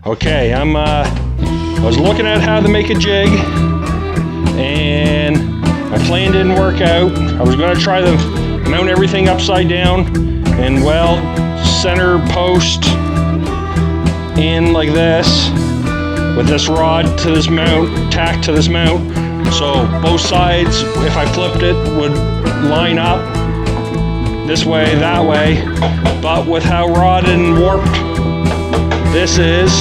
Okay, I was looking at how to make a jig, and my plan didn't work out. I was going to try to mount everything upside down and center post in like this with this rod to this mount, tacked to this mount. So both sides, if I flipped it, would line up this way, that way. But with how rotted and warped this is,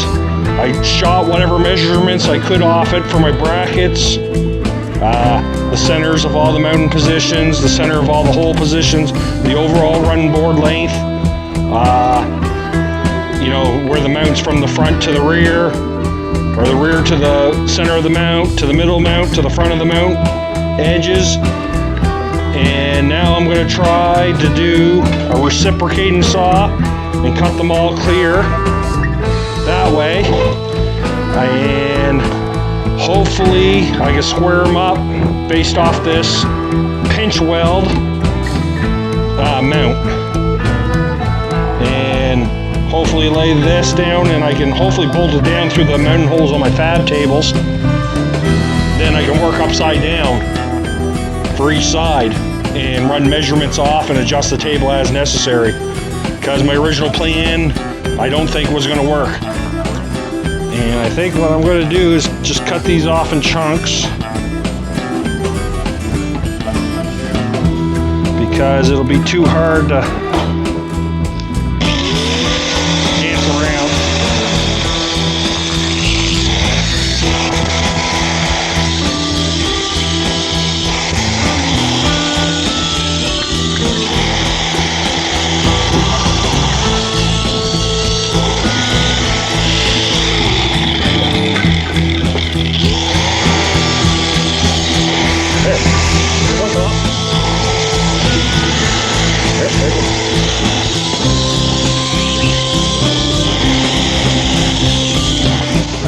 I shot whatever measurements I could off it for my brackets, the centers of all the mounting positions, the center of all the hole positions, the overall run board length, where the mount's from the front to the rear, or the rear to the center of the mount, to the middle mount, to the front of the mount edges. And now I'm going to try to do a reciprocating saw and cut them all clear that way. And hopefully I can square them up based off this pinch weld mount. And hopefully lay this down, and I can hopefully bolt it down through the mounting holes on my fab tables. Then I can work upside down for each side and run measurements off and adjust the table as necessary, because my original plan I don't think was going to work. And I think what I'm going to do is just cut these off in chunks, because it'll be too hard to dance around.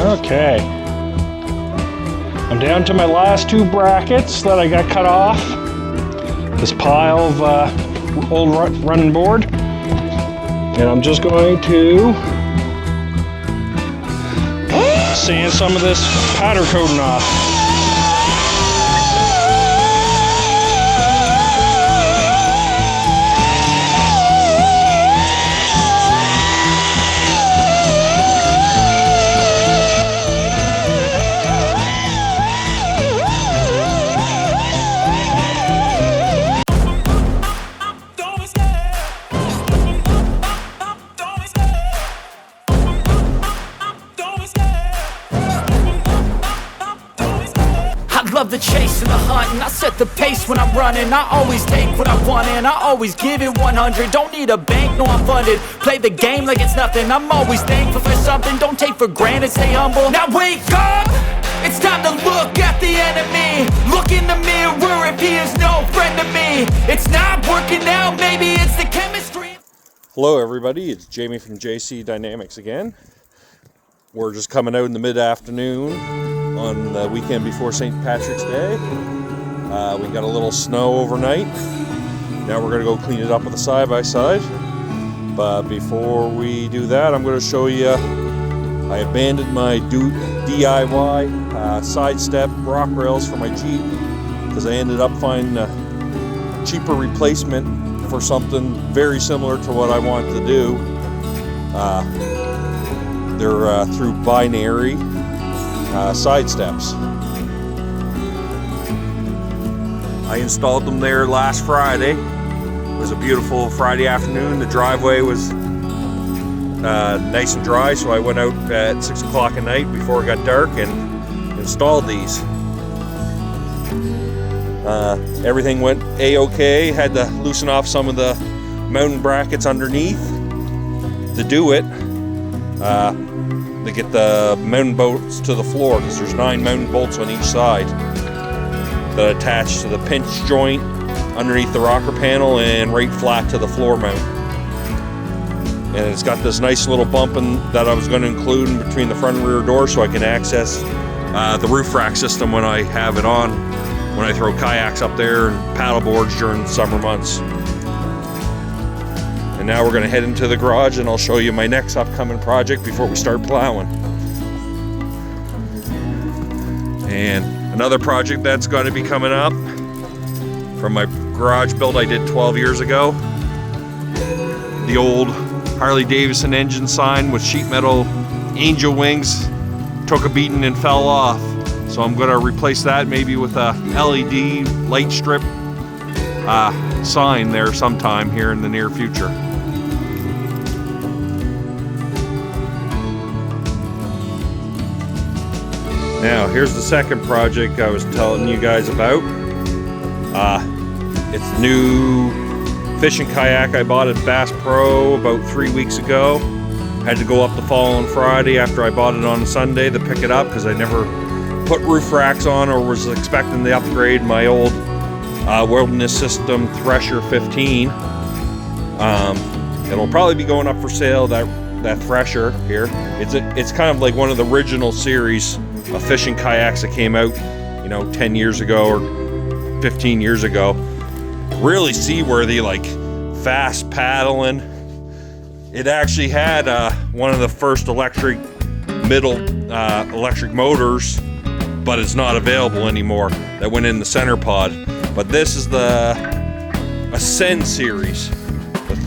Okay, I'm down to my last two brackets that I got cut off. This pile of old running board, and I'm just going to sand some of this powder coating off. Love the chase and the hunt, and I set the pace when I'm running. I always take what I want and I always give it 100. Don't need a bank, no I'm funded. Play the game like it's nothing. I'm always thankful for something. Don't take for granted, stay humble. Now wake up! It's time to look at the enemy. Look in the mirror if he is no friend to me. It's not working out, maybe it's the chemistry. Hello everybody, it's Jamie from JC Dynamics again. We're just coming out in the mid-afternoon on the weekend before St. Patrick's Day. We got a little snow overnight. Now we're going to go clean it up with a side-by-side. But before we do that, I'm going to show you, I abandoned my DIY side step rock rails for my Jeep, because I ended up finding a cheaper replacement for something very similar to what I wanted to do. They're through binary side steps. I installed them there last Friday. It was a beautiful Friday afternoon. The driveway was nice and dry, so I went out at 6 o'clock at night before it got dark and installed these. Everything went a-okay. Had to loosen off some of the mounting brackets underneath to do it. To get the mounting bolts to the floor, because there's 9 mounting bolts on each side that attach to the pinch joint underneath the rocker panel and right flat to the floor mount. And it's got this nice little bump that I was going to include in between the front and rear door, so I can access the roof rack system when I have it on, when I throw kayaks up there and paddle boards during the summer months. And now we're gonna head into the garage and I'll show you my next upcoming project before we start plowing. And another project that's gonna be coming up from my garage build I did 12 years ago. The old Harley Davidson engine sign with sheet metal angel wings took a beating and fell off. So I'm gonna replace that maybe with a LED light strip sign there sometime here in the near future. Now here's the second project I was telling you guys about. It's the new fishing kayak I bought at Bass Pro about 3 weeks ago. Had to go up the following Friday after I bought it on Sunday to pick it up because I never put roof racks on or was expecting to upgrade my old Wilderness System Thresher 15. It'll probably be going up for sale, that Thresher here. It's kind of like one of the original series of fishing kayaks that came out, 10 years ago or 15 years ago. Really seaworthy, like fast paddling. It actually had one of the first electric motors, but it's not available anymore. That went in the center pod. But this is the Ascent series,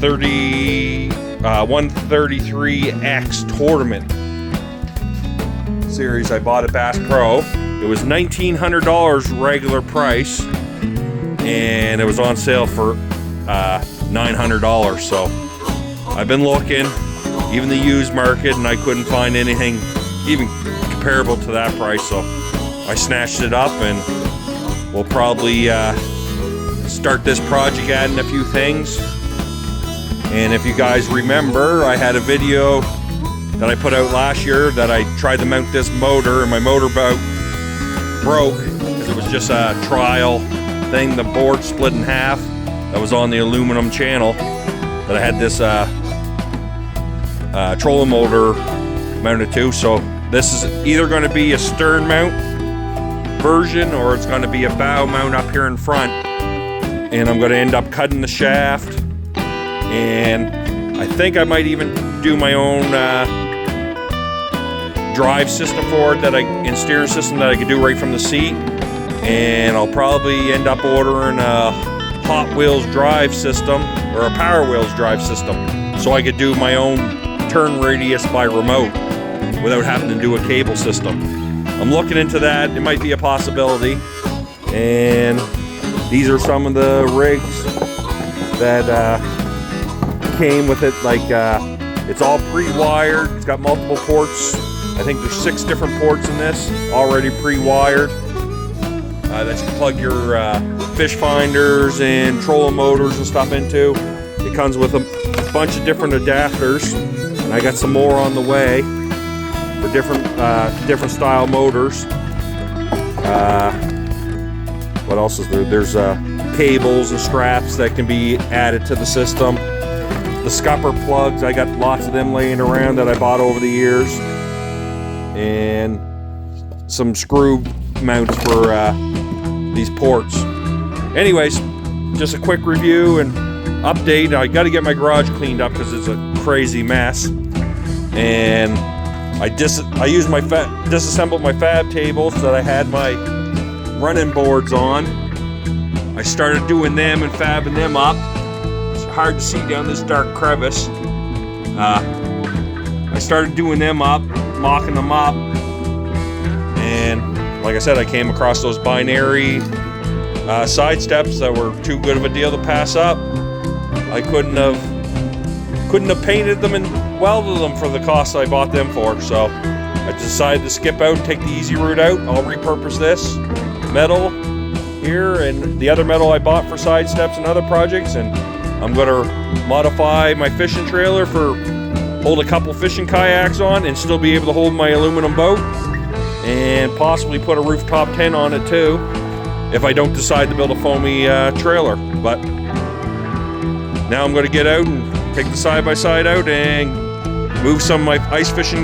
the 133X tournament series I bought at Bass Pro. It was $1,900 regular price, and it was on sale for $900. So I've been looking, even the used market, and I couldn't find anything even comparable to that price. So I snatched it up, and we'll probably start this project adding a few things. And if you guys remember, I had a video that I put out last year that I tried to mount this motor, and my motor boat broke because it was just a trial thing. The board split in half. That was on the aluminum channel that I had this trolling motor mounted to. So this is either going to be a stern mount version or it's going to be a bow mount up here in front. And I'm going to end up cutting the shaft, and I think I might even do my own drive system for it and steering system that I could do right from the seat. And I'll probably end up ordering a Hot Wheels drive system or a Power Wheels drive system so I could do my own turn radius by remote without having to do a cable system. I'm looking into that. It might be a possibility. And these are some of the rigs that came with it. Like it's all pre-wired. It's got multiple ports. I think there's 6 different ports in this already pre-wired that you plug your fish finders and trolling motors and stuff into. It comes with a bunch of different adapters, and I got some more on the way for different style motors. What else is there? There's cables and straps that can be added to the system. The scupper plugs, I got lots of them laying around that I bought over the years. And some screw mounts for these ports. Anyways, just a quick review and update. I got to get my garage cleaned up because it's a crazy mess. And I disassembled my fab tables that I had my running boards on. I started doing them and fabbing them up. It's hard to see down this dark crevice. I started doing them up, mocking them up, and like I said, I came across those binary side steps that were too good of a deal to pass up. I couldn't have painted them and welded them for the cost I bought them for, so I decided to skip out and take the easy route out. I'll repurpose this metal here and the other metal I bought for side steps and other projects, and I'm going to modify my fishing trailer for hold a couple fishing kayaks on and still be able to hold my aluminum boat, and possibly put a rooftop tent on it too if I don't decide to build a foamy trailer. But now I'm going to get out and take the side-by-side out and move some of my ice fishing